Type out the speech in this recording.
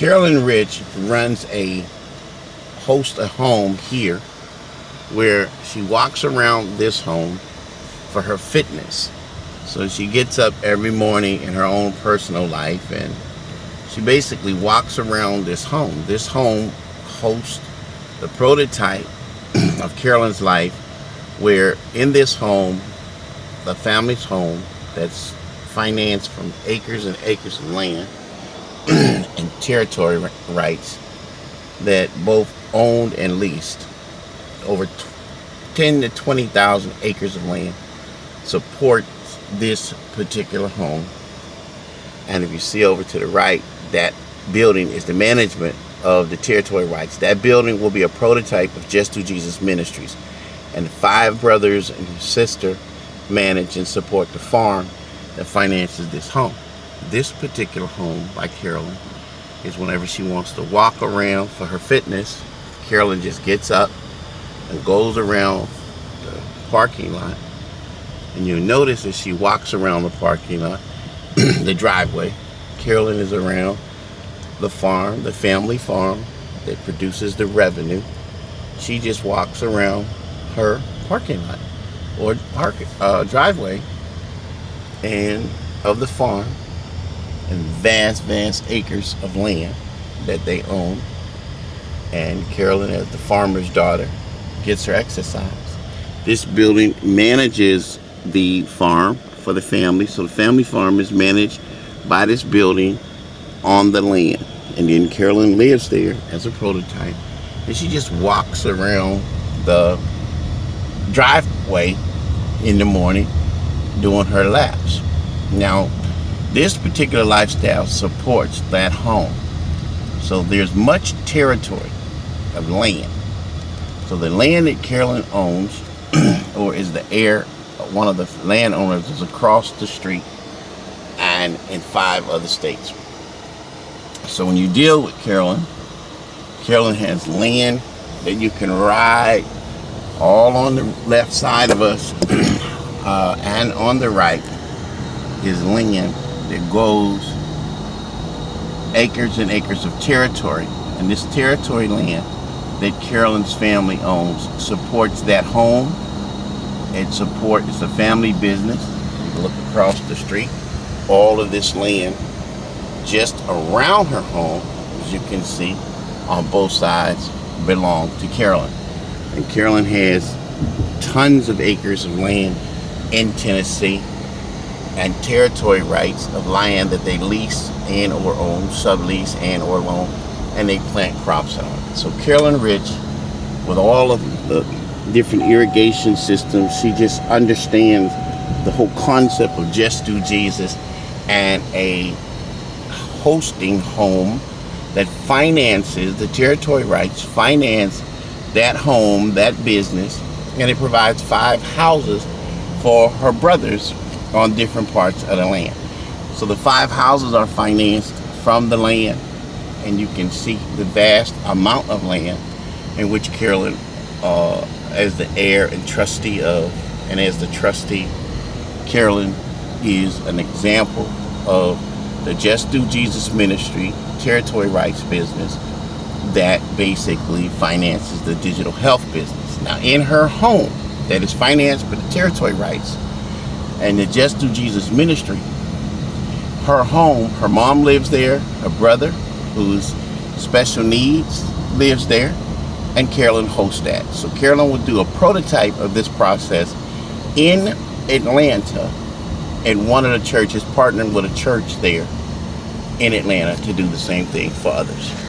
Carolyn Rich runs a home here where she walks around this home for her fitness. So she gets up every morning in her own personal life and she basically walks around this home. This home hosts the prototype of Carolyn's life, where in this home, the family's home that's financed from acres and acres of land and territory rights that both owned and leased, over 10 to 20,000 acres of land supports this particular home. And if you see over to the right, that building is the management of the territory rights. That building will be a prototype of Just Do Jesus Ministries, and 5 brothers and his sister manage and support the farm that finances this home. This particular home by Carolyn is whenever she wants to walk around for her fitness, Carolyn just gets up and goes around the parking lot. And you'll notice as she walks around the parking lot, the driveway, Carolyn is around the farm, the family farm that produces the revenue. She just walks around her parking lot or driveway and of the farm and vast acres of land that they own. And Carolyn, as the farmer's daughter, gets her exercise. This building manages the farm for the family. So the family farm is managed by this building on the land. And then Carolyn lives there as a prototype. And she just walks around the driveway in the morning doing her laps. Now, this particular lifestyle supports that home. So there's much territory of land. So the land that Carolyn owns or is the heir, one of the landowners is across the street and in 5 other states. So when you deal with Carolyn has land that you can ride all on the left side of us and on the right is land that goes acres and acres of territory. And this territory land that Carolyn's family owns supports that home. It's a family business. You can look across the street. All of this land just around her home, as you can see, on both sides belong to Carolyn. And Carolyn has tons of acres of land in Tennessee and territory rights of land that they lease and or own, sublease and or loan, and they plant crops on it. So Carolyn Rich, with all of the different irrigation systems, she just understands the whole concept of Just Do Jesus and a hosting home that finances the territory rights, finance that home, that business, and it provides 5 houses for her brothers on different parts of the land. So the 5 houses are financed from the land, and you can see the vast amount of land in which Carolyn, as the heir and trustee of, and as the trustee, Carolyn is an example of the Just Do Jesus Ministry territory rights business that basically finances the digital health business. Now, in her home that is financed by the territory rights and the Just Do Jesus Ministry, her home, her mom lives there, her brother, who's special needs, lives there, and Carolyn hosts that. So Carolyn would do a prototype of this process in Atlanta, and one of the churches partnering with a church there in Atlanta to do the same thing for others.